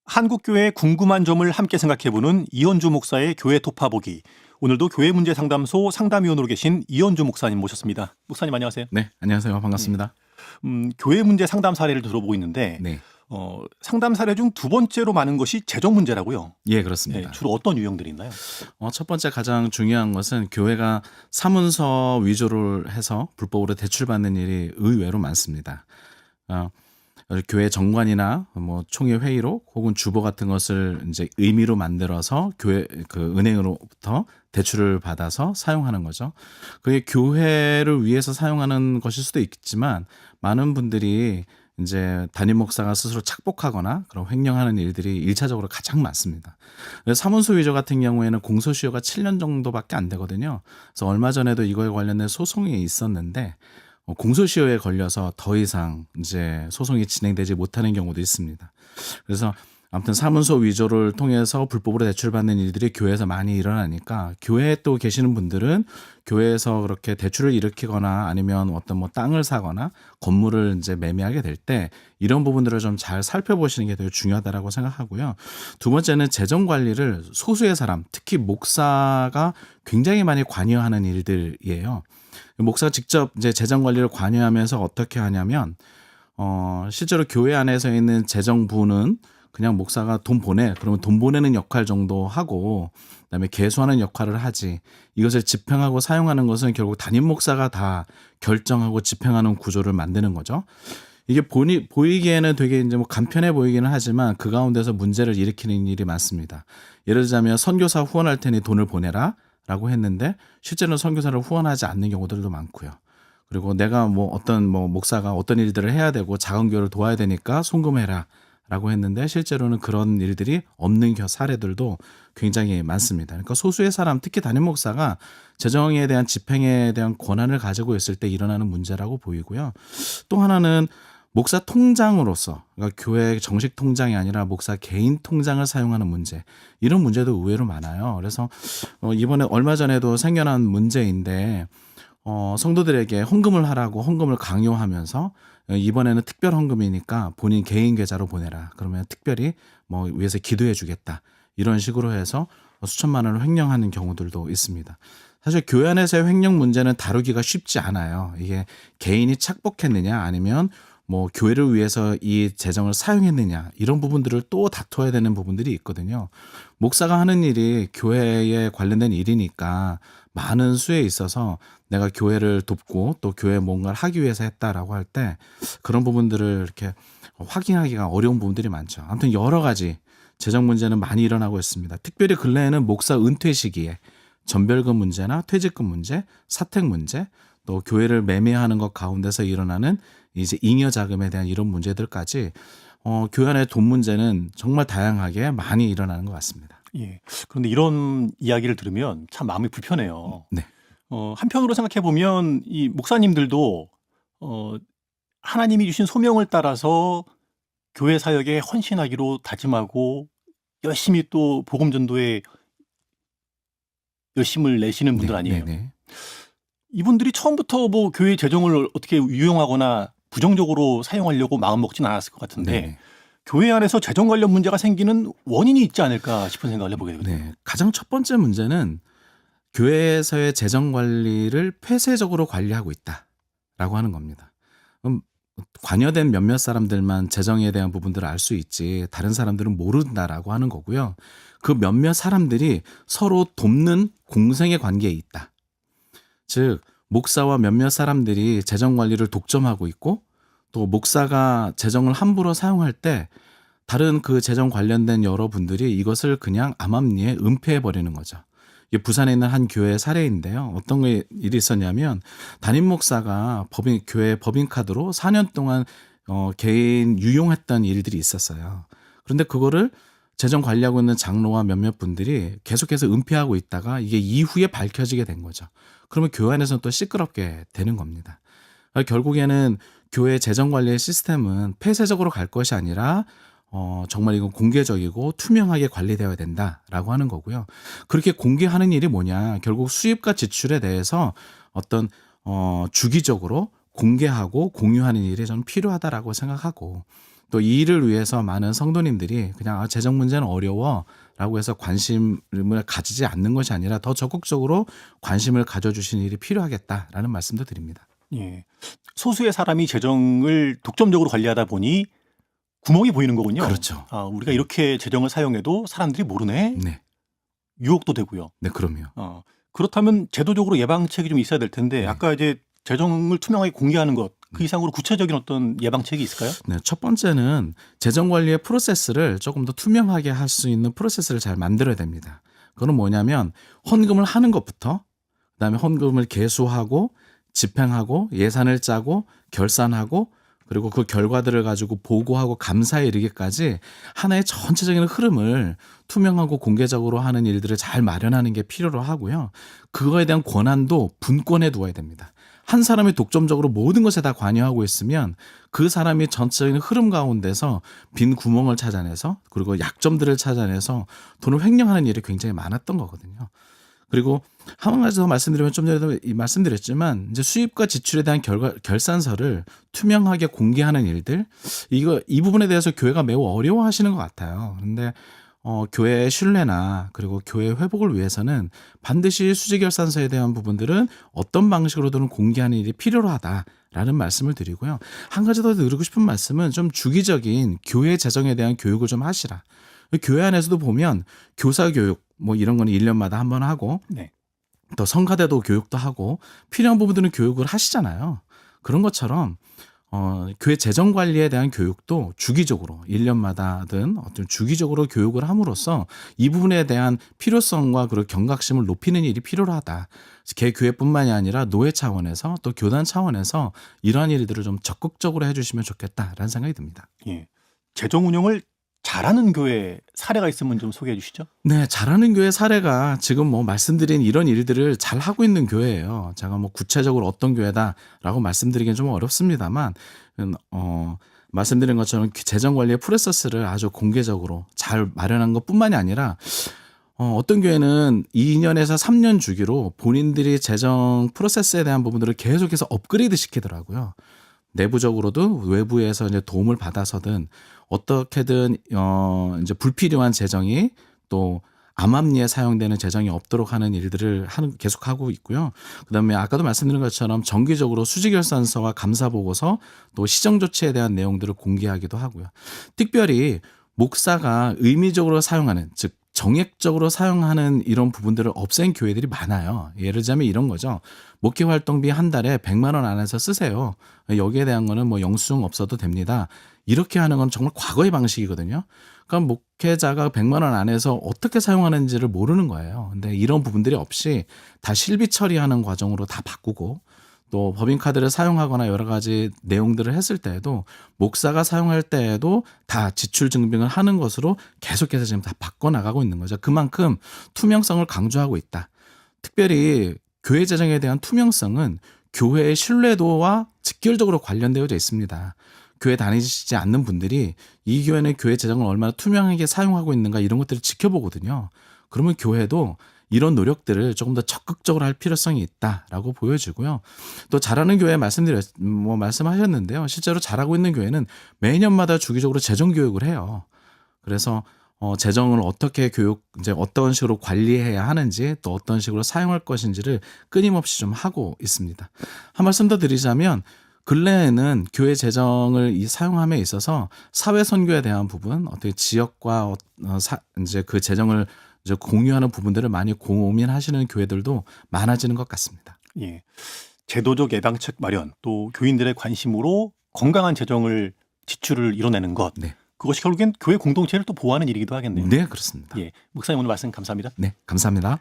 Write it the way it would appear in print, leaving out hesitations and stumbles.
한국교회의 궁금한 점을 함께 생각해보는 이현주 목사의 교회 토파보기. 오늘도 교회문제상담소 상담위원으로 계신 이현주 목사님 모셨습니다. 목사님 안녕하세요. 네, 안녕하세요. 반갑습니다. 교회 문제 상담 사례를 들어보고 있는데 네, 상담 사례 중 두 번째로 많은 것이 재정 문제라고요. 예, 그렇습니다. 주로 어떤 유형들이 있나요? 첫 번째 가장 중요한 것은 교회가 사문서 위조를 해서 불법으로 대출받는 일이 의외로 많습니다. 교회 정관이나 뭐 총회 회의록 혹은 주보 같은 것을 이제 의미로 만들어서 교회 그 은행으로부터 대출을 받아서 사용하는 거죠. 그게 교회를 위해서 사용하는 것일 수도 있지만 많은 분들이 이제 담임 목사가 스스로 착복하거나 그런 횡령하는 일들이 일차적으로 가장 많습니다. 그래서 사문서 위조 같은 경우에는 공소시효가 7년 정도밖에 안 되거든요. 그래서 얼마 전에도 이거에 관련된 소송이 있었는데 공소시효에 걸려서 더 이상 이제 소송이 진행되지 못하는 경우도 있습니다. 그래서 아무튼 사문서 위조를 통해서 불법으로 대출받는 일들이 교회에서 많이 일어나니까 교회에 또 계시는 분들은 교회에서 그렇게 대출을 일으키거나 아니면 어떤 뭐 땅을 사거나 건물을 이제 매매하게 될 때 이런 부분들을 좀 잘 살펴보시는 게 되게 중요하다라고 생각하고요. 두 번째는 재정 관리를 소수의 사람, 특히 목사가 굉장히 많이 관여하는 일들이에요. 목사가 직접 이제 재정 관리를 관여하면서 어떻게 하냐면 실제로 교회 안에서 있는 재정부는 그냥 목사가 돈 보내 그러면 돈 보내는 역할 정도 하고 그다음에 계수하는 역할을 하지 이것을 집행하고 사용하는 것은 결국 담임 목사가 다 결정하고 집행하는 구조를 만드는 거죠. 이게 보이기에는 되게 이제 뭐 간편해 보이기는 하지만 그 가운데서 문제를 일으키는 일이 많습니다. 예를 들자면 선교사 후원할 테니 돈을 보내라 라고 했는데 실제로는 선교사를 후원하지 않는 경우들도 많고요. 그리고 내가 뭐 어떤 뭐 목사가 어떤 일들을 해야 되고 작은 교회를 도와야 되니까 송금해라 라고 했는데 실제로는 그런 일들이 없는 사례들도 굉장히 많습니다. 그러니까 소수의 사람, 특히 담임 목사가 재정에 대한 집행에 대한 권한을 가지고 있을 때 일어나는 문제라고 보이고요. 또 하나는 목사 통장으로서 그러니까 교회 정식 통장이 아니라 목사 개인 통장을 사용하는 문제 이런 문제도 의외로 많아요. 그래서 이번에 얼마 전에도 생겨난 문제인데 성도들에게 헌금을 하라고 헌금을 강요하면서 이번에는 특별 헌금이니까 본인 개인 계좌로 보내라. 그러면 특별히 뭐 위해서 기도해 주겠다. 이런 식으로 해서 수천만 원을 횡령하는 경우들도 있습니다. 사실 교회 안에서의 횡령 문제는 다루기가 쉽지 않아요. 이게 개인이 착복했느냐 아니면 뭐 교회를 위해서 이 재정을 사용했느냐 이런 부분들을 또 다투어야 되는 부분들이 있거든요. 목사가 하는 일이 교회에 관련된 일이니까 많은 수에 있어서 내가 교회를 돕고 또 교회에 뭔가를 하기 위해서 했다라고 할 때 그런 부분들을 이렇게 확인하기가 어려운 부분들이 많죠. 아무튼 여러 가지 재정 문제는 많이 일어나고 있습니다. 특별히 근래에는 목사 은퇴 시기에 전별금 문제나 퇴직금 문제, 사택 문제, 또 교회를 매매하는 것 가운데서 일어나는 이제 잉여 자금에 대한 이런 문제들까지 교회 안의 돈 문제는 정말 다양하게 많이 일어나는 것 같습니다. 예. 그런데 이런 이야기를 들으면 참 마음이 불편해요. 네. 한편으로 생각해 보면 이 목사님들도 하나님이 주신 소명을 따라서 교회 사역에 헌신하기로 다짐하고 열심히 또 복음 전도에 열심을 내시는 분들 아니에요. 네. 이분들이 처음부터 뭐 교회 재정을 어떻게 유용하거나 부정적으로 사용하려고 마음 먹진 않았을 것 같은데 네. 교회 안에서 재정 관련 문제가 생기는 원인이 있지 않을까 싶은 생각을 해보게 되거든요. 네. 가장 첫 번째 문제는 교회에서의 재정 관리를 폐쇄적으로 관리하고 있다라고 하는 겁니다. 관여된 몇몇 사람들만 재정에 대한 부분들을 알 수 있지 다른 사람들은 모른다라고 하는 거고요. 그 몇몇 사람들이 서로 돕는 공생의 관계에 있다. 즉 목사와 몇몇 사람들이 재정 관리를 독점하고 있고 또 목사가 재정을 함부로 사용할 때 다른 그 재정 관련된 여러분들이 이것을 그냥 암암리에 은폐해 버리는 거죠. 이게 부산에 있는 한 교회 사례인데요. 어떤 일이 있었냐면 담임 목사가 교회 법인카드로 4년 동안 개인 유용했던 일들이 있었어요. 그런데 그거를 재정 관리하고 있는 장로와 몇몇 분들이 계속해서 은폐하고 있다가 이게 이후에 밝혀지게 된 거죠. 그러면 교회 안에서는 또 시끄럽게 되는 겁니다. 결국에는 교회 재정 관리의 시스템은 폐쇄적으로 갈 것이 아니라 정말 이건 공개적이고 투명하게 관리되어야 된다라고 하는 거고요. 그렇게 공개하는 일이 뭐냐? 결국 수입과 지출에 대해서 어떤 주기적으로 공개하고 공유하는 일이 저는 필요하다라고 생각하고 또 이 일을 위해서 많은 성도님들이 그냥 재정 문제는 어려워라고 해서 관심을 가지지 않는 것이 아니라 더 적극적으로 관심을 가져주시는 일이 필요하겠다라는 말씀도 드립니다. 예. 소수의 사람이 재정을 독점적으로 관리하다 보니 구멍이 보이는 거군요. 그렇죠. 우리가 이렇게 재정을 사용해도 사람들이 모르네. 네, 유혹도 되고요. 네, 그럼요. 그렇다면 제도적으로 예방책이 좀 있어야 될 텐데 네. 아까 이제 재정을 투명하게 공개하는 것 그 이상으로 구체적인 어떤 예방책이 있을까요? 네, 첫 번째는 재정 관리의 프로세스를 조금 더 투명하게 할 수 있는 프로세스를 잘 만들어야 됩니다. 그건 뭐냐면 헌금을 하는 것부터 그다음에 헌금을 계수하고 집행하고 예산을 짜고 결산하고 그리고 그 결과들을 가지고 보고하고 감사에 이르기까지 하나의 전체적인 흐름을 투명하고 공개적으로 하는 일들을 잘 마련하는 게 필요로 하고요. 그거에 대한 권한도 분권해 두어야 됩니다. 한 사람이 독점적으로 모든 것에 다 관여하고 있으면 그 사람이 전체적인 흐름 가운데서 빈 구멍을 찾아내서 그리고 약점들을 찾아내서 돈을 횡령하는 일이 굉장히 많았던 거거든요. 그리고 한 가지 더 말씀드리면 좀 전에도 말씀드렸지만 이제 수입과 지출에 대한 결산서를 투명하게 공개하는 일들 이 부분에 대해서 교회가 매우 어려워하시는 것 같아요. 그런데 교회의 신뢰나 그리고 교회 회복을 위해서는 반드시 수지결산서에 대한 부분들은 어떤 방식으로든 공개하는 일이 필요로 하다라는 말씀을 드리고요. 한 가지 더 드리고 싶은 말씀은 좀 주기적인 교회 재정에 대한 교육을 좀 하시라. 교회 안에서도 보면 교사 교육 뭐 이런 거는 1년마다 한 번 하고 네. 또 성가대도 교육도 하고 필요한 부분들은 교육을 하시잖아요. 그런 것처럼 교회 재정 관리에 대한 교육도 주기적으로 1년마다든 어떤 주기적으로 교육을 함으로써 이 부분에 대한 필요성과 그리고 경각심을 높이는 일이 필요로 하다. 개 교회뿐만이 아니라 노회 차원에서 또 교단 차원에서 이러한 일들을 좀 적극적으로 해주시면 좋겠다라는 생각이 듭니다. 예. 재정 운영을 잘하는 교회 사례가 있으면 좀 소개해 주시죠. 네, 잘하는 교회 사례가 지금 뭐 말씀드린 이런 일들을 잘 하고 있는 교회예요. 제가 뭐 구체적으로 어떤 교회다라고 말씀드리기는 좀 어렵습니다만, 말씀드린 것처럼 재정 관리의 프로세스를 아주 공개적으로 잘 마련한 것뿐만이 아니라 어떤 교회는 2년에서 3년 주기로 본인들이 재정 프로세스에 대한 부분들을 계속해서 업그레이드 시키더라고요. 내부적으로도 외부에서 이제 도움을 받아서든 어떻게든 이제 불필요한 재정이 또 암암리에 사용되는 재정이 없도록 하는 일들을 계속하고 있고요. 그다음에 아까도 말씀드린 것처럼 정기적으로 수지결산서와 감사보고서 또 시정조치에 대한 내용들을 공개하기도 하고요. 특별히 목사가 의미적으로 사용하는 즉 정액적으로 사용하는 이런 부분들을 없앤 교회들이 많아요. 예를 들자면 이런 거죠. 목회 활동비 한 달에 100만 원 안에서 쓰세요. 여기에 대한 거는 뭐 영수증 없어도 됩니다. 이렇게 하는 건 정말 과거의 방식이거든요. 그러니까 목회자가 100만 원 안에서 어떻게 사용하는지를 모르는 거예요. 근데 이런 부분들이 없이 다 실비 처리하는 과정으로 다 바꾸고 또 법인카드를 사용하거나 여러 가지 내용들을 했을 때에도 목사가 사용할 때에도 다 지출 증빙을 하는 것으로 계속해서 지금 다 바꿔나가고 있는 거죠. 그만큼 투명성을 강조하고 있다. 특별히 교회 재정에 대한 투명성은 교회의 신뢰도와 직결적으로 관련되어져 있습니다. 교회 다니시지 않는 분들이 이 교회는 교회 재정을 얼마나 투명하게 사용하고 있는가 이런 것들을 지켜보거든요. 그러면 교회도 이런 노력들을 조금 더 적극적으로 할 필요성이 있다라고 보여지고요. 또 잘하는 교회 말씀하셨는데요. 실제로 잘하고 있는 교회는 매년마다 주기적으로 재정 교육을 해요. 그래서 재정을 어떻게 이제 어떤 식으로 관리해야 하는지 또 어떤 식으로 사용할 것인지를 끊임없이 좀 하고 있습니다. 한 말씀 더 드리자면 근래에는 교회 재정을 사용함에 있어서 사회 선교에 대한 부분, 어떻게 지역과 이제 그 재정을 이제 공유하는 부분들을 많이 고민하시는 교회들도 많아지는 것 같습니다. 예. 제도적 예방책 마련 또 교인들의 관심으로 건강한 재정을 지출을 이뤄내는 것. 네. 그것이 결국엔 교회 공동체를 또 보호하는 일이기도 하겠네요. 네, 그렇습니다. 예. 목사님 오늘 말씀 감사합니다. 네, 감사합니다.